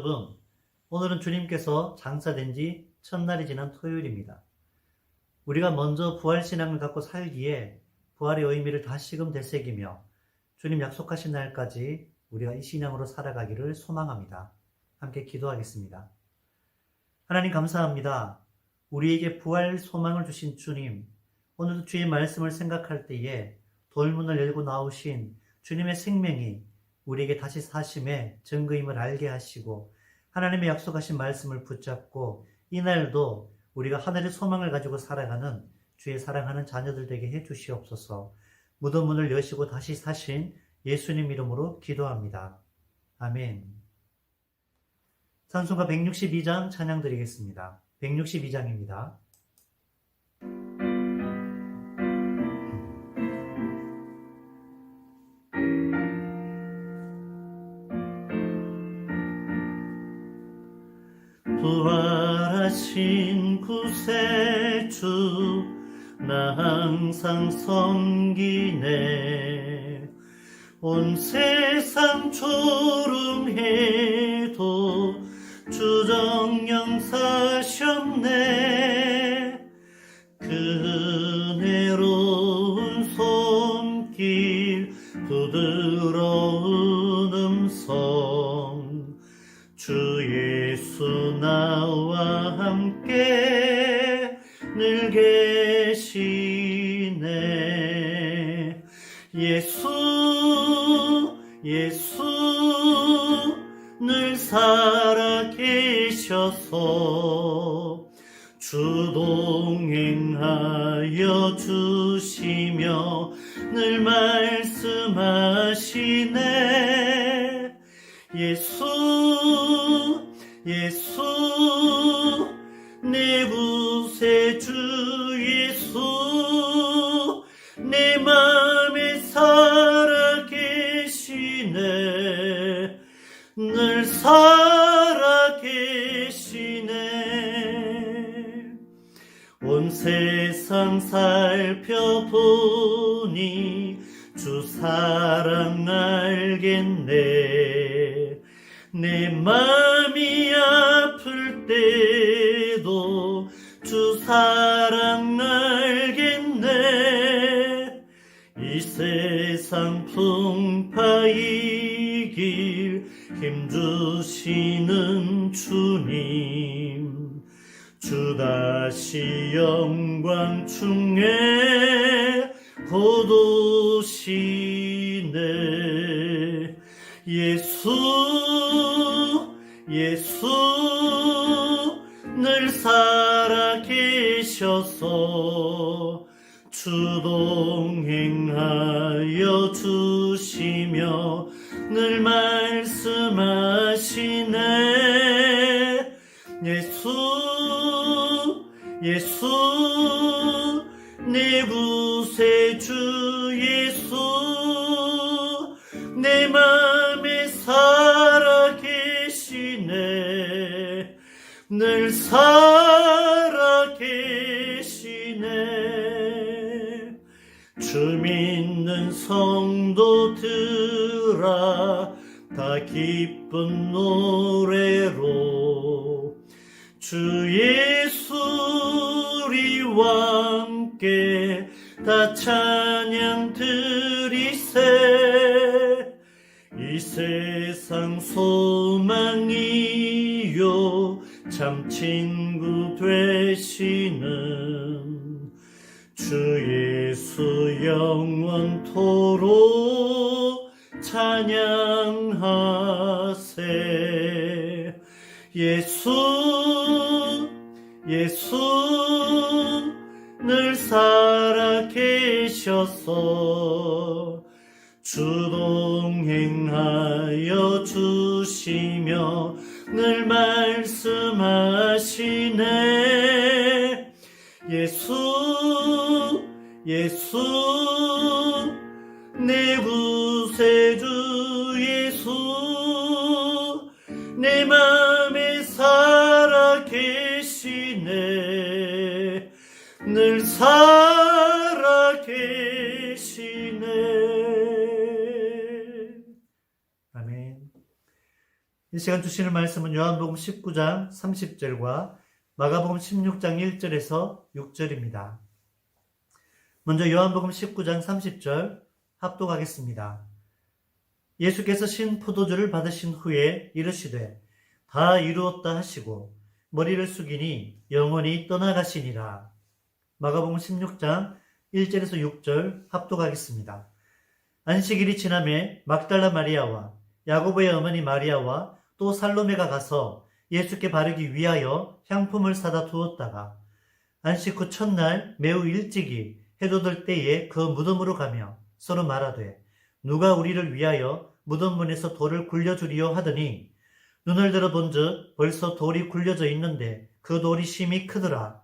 여러분, 오늘은 주님께서 장사된 지 첫날이 지난 토요일입니다. 우리가 먼저 부활신앙을 갖고 살기에 부활의 의미를 다시금 되새기며 주님 약속하신 날까지 우리가 이 신앙으로 살아가기를 소망합니다. 함께 기도하겠습니다. 하나님 감사합니다. 우리에게 부활 소망을 주신 주님, 오늘도 주의 말씀을 생각할 때에 돌문을 열고 나오신 주님의 생명이 우리에게 다시 사심의 증거임을 알게 하시고 하나님의 약속하신 말씀을 붙잡고 이날도 우리가 하늘의 소망을 가지고 살아가는 주의 사랑하는 자녀들 되게 해주시옵소서. 무덤 문을 여시고 다시 사신 예수님 이름으로 기도합니다. 아멘. 찬송가 162장 찬양 드리겠습니다. 162장입니다. 부활하신 구세주 나 항상 섬기네. 온 세상 조롱해도 주 정령 사셨네. 그 은혜로운 손길 부드러운 음성 주 예수 나와 함께 늘 계시네. 예수 늘 살아 계셔서 주 동행하여 주시며 늘 말씀하시네. 예수 내 구세주 예수 내 맘에 살아계시네. 늘 살아계시네. 온 세상 살펴보니 주 사랑 알겠네. 내 맘이 아플 때도 주 사랑 알겠네. 이 세상 풍파의 길 힘주시는 주님 주 다시 영광 중에 곧 오시네. 예수 늘 살아 계셔서 주 동행하여 주시며 늘 말씀하시네. 예수 내 구세주 예수 내 맘에 살아계시네. 늘 살아계시네. 주 믿는 성도들아 다 기쁜 노래로 주 예수 우리와 함께 다 찬양 드리세. 이 세상 소망이요 참 친구 되시는 주 예수 영원토록 찬양하세. 예수 늘 살아 계셔서 주 동행하여 주시며 늘 말씀하시네. 예수 내 구세주 예수 내 맘에 살아 계시네. 늘 살아 계시네. 아멘. 이 시간 주시는 말씀은 요한복음 19장 30절과 마가복음 16장 1절에서 6절입니다. 먼저 요한복음 19장 30절 합독하겠습니다. 예수께서 신 포도주를 받으신 후에 이르시되 다 이루었다 하시고 머리를 숙이니 영원히 떠나가시니라. 마가복음 16장 1절에서 6절 합독하겠습니다. 안식일이 지남에 막달라 마리아와 야고보의 어머니 마리아와 또 살로메가 가서 예수께 바르기 위하여 향품을 사다 두었다가 안식 후 첫날 매우 일찍이 해돋을 때에 그 무덤으로 가며 서로 말하되 누가 우리를 위하여 무덤 문에서 돌을 굴려주리요 하더니 눈을 들어 본즉 벌써 돌이 굴려져 있는데 그 돌이 심히 크더라.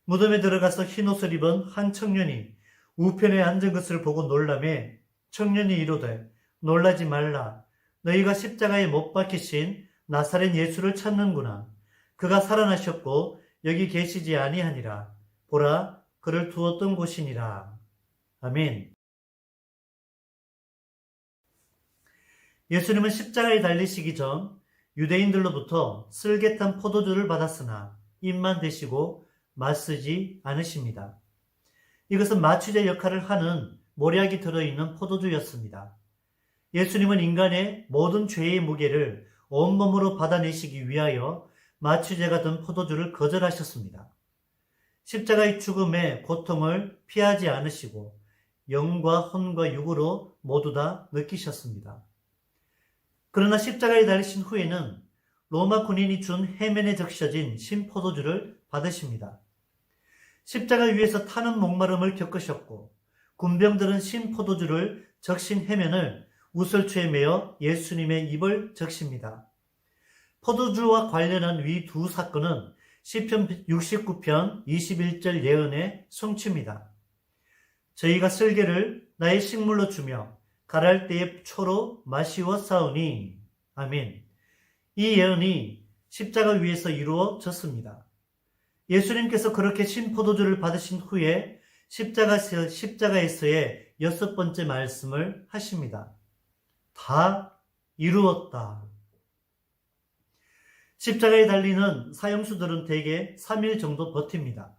무덤에 들어가서 흰옷을 입은 한 청년이 우편에 앉은 것을 보고 놀라매 청년이 이르되 놀라지 말라. 너희가 십자가에 못 박히신 나사렛 예수를 찾는구나. 그가 살아나셨고 여기 계시지 아니하니라. 보라, 그를 두었던 곳이니라. 아멘. 예수님은 십자가에 달리시기 전 유대인들로부터 쓸개탄 포도주를 받았으나 입만 대시고 맞쓰지 않으십니다. 이것은 마취제 역할을 하는 모략이 들어있는 포도주였습니다. 예수님은 인간의 모든 죄의 무게를 온몸으로 받아내시기 위하여 마취제가 든 포도주를 거절하셨습니다. 십자가의 죽음의 고통을 피하지 않으시고 영과 혼과 육으로 모두 다 느끼셨습니다. 그러나 십자가에 달리신 후에는 로마 군인이 준 해면에 적셔진 신포도주를 받으십니다. 십자가 위에서 타는 목마름을 겪으셨고 군병들은 신포도주를 적신 해면을 우설초에 매어 예수님의 입을 적십니다. 포도주와 관련한 위 두 사건은 시편 69편 21절 예언의 성취입니다. 저희가 쓸개를 나의 식물로 주며 가랄 때의 초로 마시워 싸우니. 아멘. 이 예언이 십자가 위에서 이루어졌습니다. 예수님께서 그렇게 신포도주를 받으신 후에 십자가에서의 6번째 말씀을 하십니다. 다 이루었다. 십자가에 달리는 사형수들은 대개 3일 정도 버팁니다.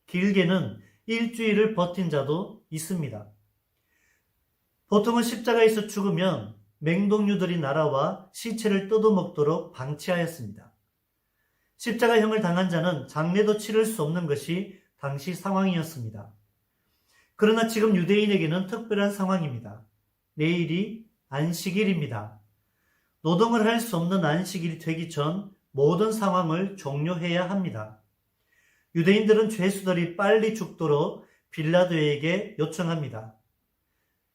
길게는 일주일을 버틴 자도 있습니다. 보통은 십자가에서 죽으면 맹독류들이 날아와 시체를 뜯어먹도록 방치하였습니다. 십자가형을 당한 자는 장례도 치를 수 없는 것이 당시 상황이었습니다. 그러나 지금 유대인에게는 특별한 상황입니다. 내일이 안식일입니다. 노동을 할 수 없는 안식일이 되기 전 모든 상황을 종료해야 합니다. 유대인들은 죄수들이 빨리 죽도록 빌라도에게 요청합니다.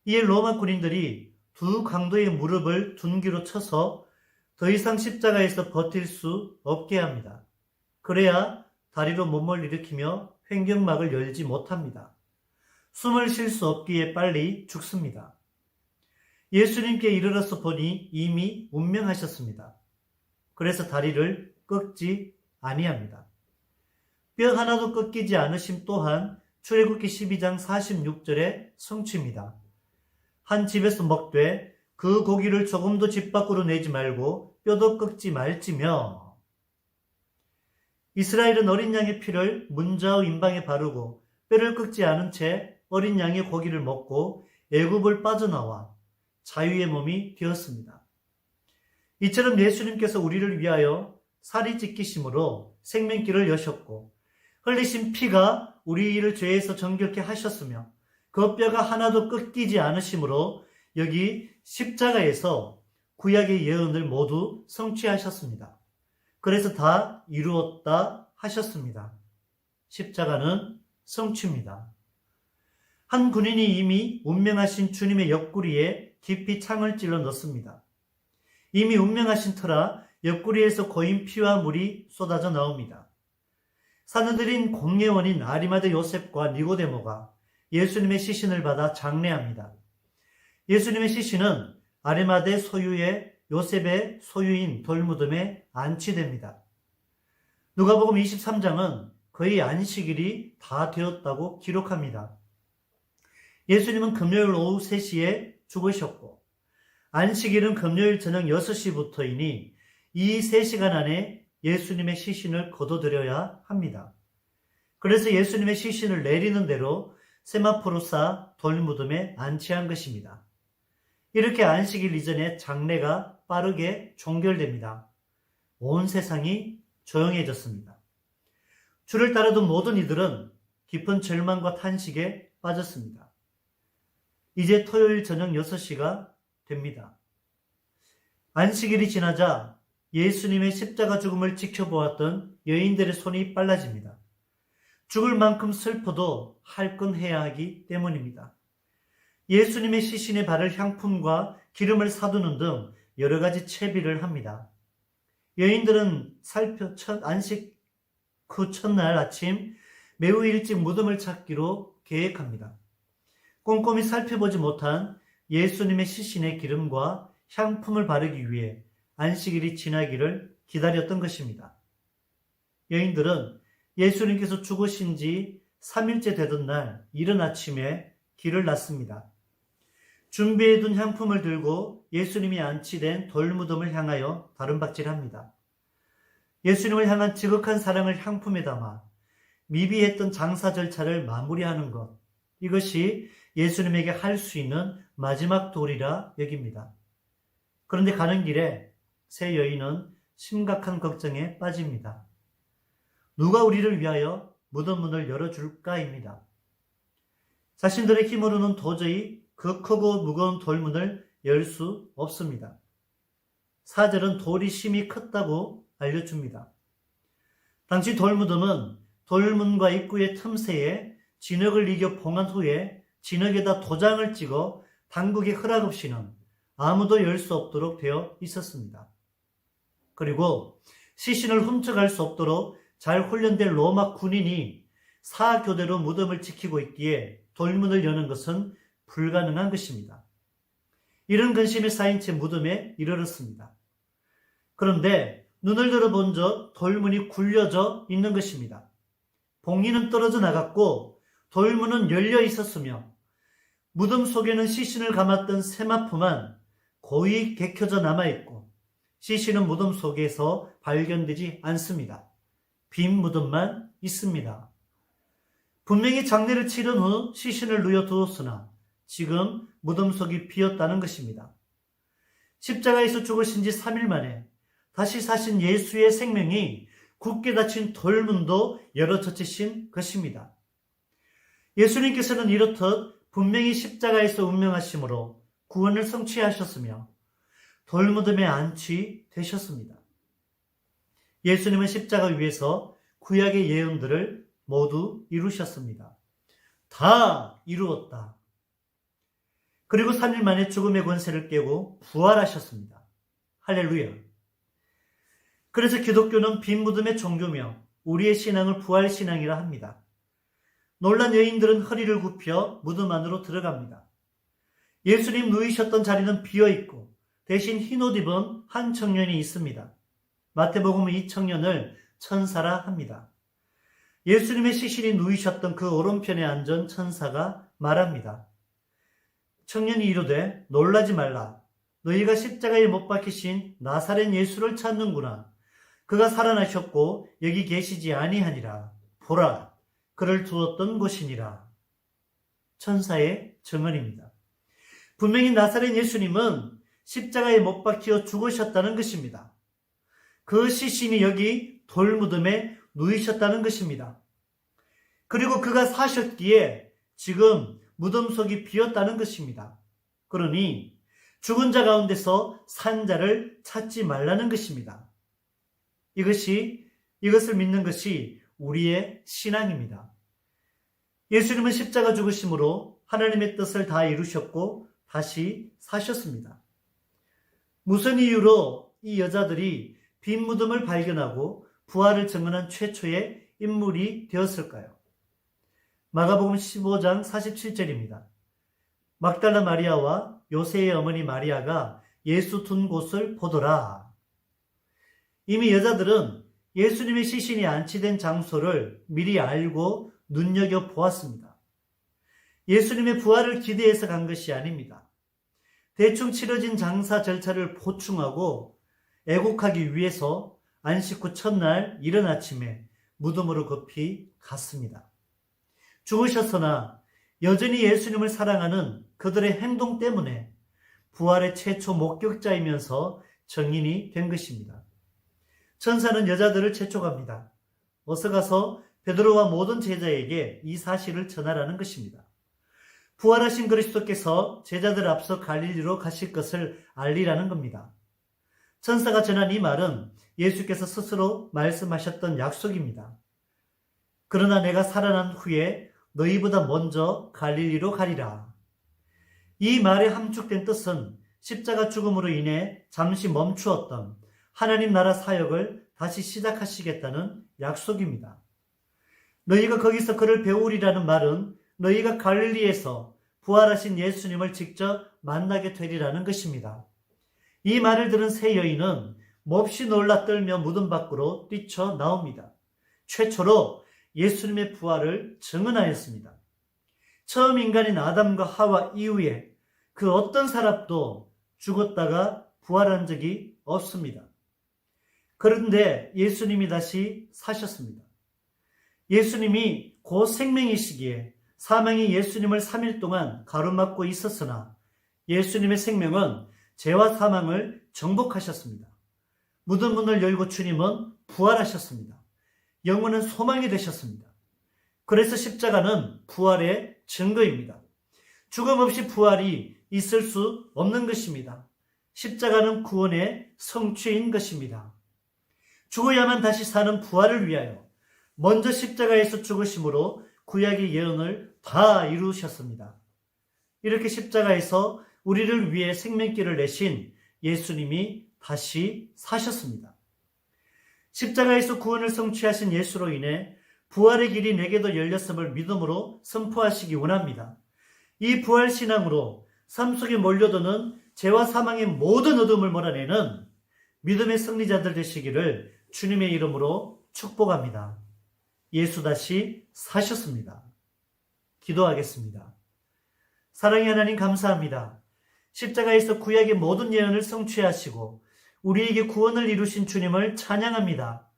이에 로마 군인들이 두 강도의 무릎을 둔기로 쳐서 더 이상 십자가에서 버틸 수 없게 합니다. 그래야 다리로 몸을 일으키며 횡격막을 열지 못합니다. 숨을 쉴 수 없기에 빨리 죽습니다. 예수님께 이르러서 보니 이미 운명하셨습니다. 그래서 다리를 꺾지 아니합니다. 뼈 하나도 꺾이지 않으심 또한 출애굽기 12장 46절의 성취입니다. 한 집에서 먹되 그 고기를 조금도 집 밖으로 내지 말고 뼈도 꺾지 말지며. 이스라엘은 어린 양의 피를 문자와 임방에 바르고 뼈를 꺾지 않은 채 어린 양의 고기를 먹고 애굽을 빠져나와 자유의 몸이 되었습니다. 이처럼 예수님께서 우리를 위하여 살이 찢기심으로 생명길을 여셨고 흘리신 피가 우리를 죄에서 정결케 하셨으며 그 뼈가 하나도 꺾이지 않으심으로 여기 십자가에서 구약의 예언을 모두 성취하셨습니다. 그래서 다 이루었다 하셨습니다. 십자가는 성취입니다. 한 군인이 이미 운명하신 주님의 옆구리에 깊이 창을 찔러 넣습니다. 이미 운명하신 터라 옆구리에서 고인 피와 물이 쏟아져 나옵니다. 사내들인 공예원인 아리마대 요셉과 니고데모가 예수님의 시신을 받아 장례합니다. 예수님의 시신은 아리마대 소유의 요셉의 소유인 돌무덤에 안치됩니다. 누가복음 23장은 그의 안식일이 다 되었다고 기록합니다. 예수님은 금요일 오후 3시에 죽으셨고 안식일은 금요일 저녁 6시부터이니 이 3시간 안에 예수님의 시신을 거둬들여야 합니다. 그래서 예수님의 시신을 내리는 대로 세마포로 쌓아 돌무덤에 안치한 것입니다. 이렇게 안식일 이전에 장례가 빠르게 종결됩니다. 온 세상이 조용해졌습니다. 주를 따르던 모든 이들은 깊은 절망과 탄식에 빠졌습니다. 이제 토요일 저녁 6시가 됩니다. 안식일이 지나자 예수님의 십자가 죽음을 지켜보았던 여인들의 손이 빨라집니다. 죽을 만큼 슬퍼도 할 건 해야 하기 때문입니다. 예수님의 시신에 바를 향품과 기름을 사두는 등 여러 가지 채비를 합니다. 여인들은 안식 후 첫날 아침 매우 일찍 무덤을 찾기로 계획합니다. 꼼꼼히 살펴보지 못한 예수님의 시신의 기름과 향품을 바르기 위해 안식일이 지나기를 기다렸던 것입니다. 여인들은 예수님께서 죽으신 지 3일째 되던 날 이른 아침에 길을 났습니다. 준비해둔 향품을 들고 예수님이 안치된 돌무덤을 향하여 다름박질합니다. 예수님을 향한 지극한 사랑을 향품에 담아 미비했던 장사 절차를 마무리하는 것, 이것이 예수님에게 할 수 있는 마지막 도리라 여깁니다. 그런데 가는 길에 세 여인은 심각한 걱정에 빠집니다. 누가 우리를 위하여 무덤 문을 열어줄까입니다. 자신들의 힘으로는 도저히 그 크고 무거운 돌문을 열 수 없습니다. 4절은 돌이 심히 컸다고 알려줍니다. 당시 돌무덤은 돌문과 입구의 틈새에 진흙을 이겨 봉한 후에 진흙에다 도장을 찍어 당국의 허락 없이는 아무도 열 수 없도록 되어 있었습니다. 그리고 시신을 훔쳐갈 수 없도록 잘 훈련된 로마 군인이 사교대로 무덤을 지키고 있기에 돌문을 여는 것은 불가능한 것입니다. 이런 근심에 쌓인 채 무덤에 이르렀습니다. 그런데 눈을 들어본 적 돌문이 굴려져 있는 것입니다. 봉인은 떨어져 나갔고 돌문은 열려 있었으며 무덤 속에는 시신을 감았던 세마포만 고이 개켜져 남아있고 시신은 무덤 속에서 발견되지 않습니다. 빈 무덤만 있습니다. 분명히 장례를 치른 후 시신을 누워두었으나 지금 무덤 속이 비었다는 것입니다. 십자가에서 죽으신 지 3일 만에 다시 사신 예수의 생명이 굳게 닫힌 돌문도 열어젖히신 것입니다. 예수님께서는 이렇듯 분명히 십자가에서 운명하심으로 구원을 성취하셨으며 돌무덤에 안치되셨습니다. 예수님은 십자가 위에서 구약의 예언들을 모두 이루셨습니다. 다 이루었다. 그리고 3일 만에 죽음의 권세를 깨고 부활하셨습니다. 할렐루야. 그래서 기독교는 빈 무덤의 종교며 우리의 신앙을 부활신앙이라 합니다. 놀란 여인들은 허리를 굽혀 무덤 안으로 들어갑니다. 예수님 누이셨던 자리는 비어있고 대신 흰옷 입은 한 청년이 있습니다. 마태복음은 이 청년을 천사라 합니다. 예수님의 시신이 누이셨던 그 오른편에 앉은 천사가 말합니다. 청년이 이르되 놀라지 말라. 너희가 십자가에 못 박히신 나사렛 예수를 찾는구나. 그가 살아나셨고 여기 계시지 아니하니라. 보라, 그를 두었던 곳이니라. 천사의 증언입니다. 분명히 나사렛 예수님은 십자가에 못 박혀 죽으셨다는 것입니다. 그 시신이 여기 돌무덤에 누이셨다는 것입니다. 그리고 그가 사셨기에 지금 무덤 속이 비었다는 것입니다. 그러니 죽은 자 가운데서 산 자를 찾지 말라는 것입니다. 이것을 믿는 것이 우리의 신앙입니다. 예수님은 십자가 죽으심으로 하나님의 뜻을 다 이루셨고 다시 사셨습니다. 무슨 이유로 이 여자들이 빈 무덤을 발견하고 부활을 증언한 최초의 인물이 되었을까요? 마가복음 15장 47절입니다. 막달라 마리아와 요새의 어머니 마리아가 예수 둔 곳을 보더라. 이미 여자들은 예수님의 시신이 안치된 장소를 미리 알고 눈여겨보았습니다. 예수님의 부활을 기대해서 간 것이 아닙니다. 대충 치러진 장사 절차를 보충하고 애국하기 위해서 안식 후 첫날 이른 아침에 무덤으로 급히 갔습니다. 죽으셨으나 여전히 예수님을 사랑하는 그들의 행동 때문에 부활의 최초 목격자이면서 증인이 된 것입니다. 천사는 여자들을 재촉합니다. 어서 가서 베드로와 모든 제자에게 이 사실을 전하라는 것입니다. 부활하신 그리스도께서 제자들 앞서 갈릴리로 가실 것을 알리라는 겁니다. 천사가 전한 이 말은 예수께서 스스로 말씀하셨던 약속입니다. 그러나 내가 살아난 후에 너희보다 먼저 갈릴리로 가리라. 이 말의 함축된 뜻은 십자가 죽음으로 인해 잠시 멈추었던 하나님 나라 사역을 다시 시작하시겠다는 약속입니다. 너희가 거기서 그를 배우리라는 말은 너희가 갈릴리에서 부활하신 예수님을 직접 만나게 되리라는 것입니다. 이 말을 들은 세 여인은 몹시 놀라 떨며 무덤 밖으로 뛰쳐나옵니다. 최초로 예수님의 부활을 증언하였습니다. 처음 인간인 아담과 하와 이후에 그 어떤 사람도 죽었다가 부활한 적이 없습니다. 그런데 예수님이 다시 사셨습니다. 예수님이 곧 생명이시기에 사망이 예수님을 3일 동안 가로막고 있었으나 예수님의 생명은 죄와 사망을 정복하셨습니다. 무덤 문을 열고 주님은 부활하셨습니다. 영원한 소망이 되셨습니다. 그래서 십자가는 부활의 증거입니다. 죽음 없이 부활이 있을 수 없는 것입니다. 십자가는 구원의 성취인 것입니다. 죽어야만 다시 사는 부활을 위하여 먼저 십자가에서 죽으심으로 구약의 예언을 다 이루셨습니다. 이렇게 십자가에서 우리를 위해 생명길을 내신 예수님이 다시 사셨습니다. 십자가에서 구원을 성취하신 예수로 인해 부활의 길이 내게도 열렸음을 믿음으로 선포하시기 원합니다. 이 부활신앙으로 삶 속에 몰려드는 죄와 사망의 모든 어둠을 몰아내는 믿음의 승리자들 되시기를 주님의 이름으로 축복합니다. 예수 다시 사셨습니다. 기도하겠습니다. 사랑의 하나님 감사합니다. 십자가에서 구약의 모든 예언을 성취하시고 우리에게 구원을 이루신 주님을 찬양합니다.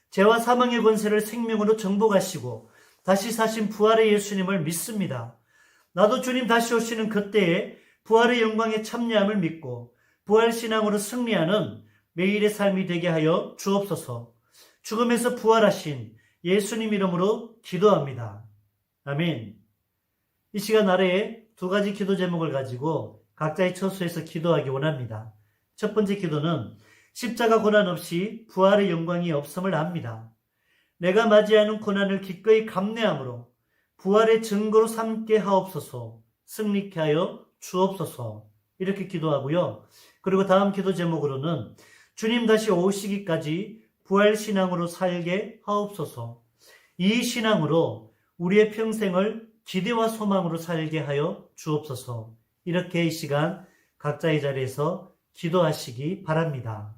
죄와 사망의 권세를 생명으로 정복하시고 다시 사신 부활의 예수님을 믿습니다. 나도 주님 다시 오시는 그때에 부활의 영광에 참여함을 믿고 부활신앙으로 승리하는 매일의 삶이 되게 하여 주옵소서. 죽음에서 부활하신 예수님 이름으로 기도합니다. 아멘. 이 시간 아래에 두 가지 기도 제목을 가지고 각자의 처소에서 기도하기 원합니다. 첫 번째 기도는 십자가 고난 없이 부활의 영광이 없음을 압니다. 내가 맞이하는 고난을 기꺼이 감내함으로 부활의 증거로 삼게 하옵소서. 승리케 하여 주옵소서. 이렇게 기도하고요. 그리고 다음 기도 제목으로는 주님 다시 오시기까지 부활신앙으로 살게 하옵소서. 이 신앙으로 우리의 평생을 기대와 소망으로 살게 하여 주옵소서. 이렇게 이 시간 각자의 자리에서 기도하시기 바랍니다.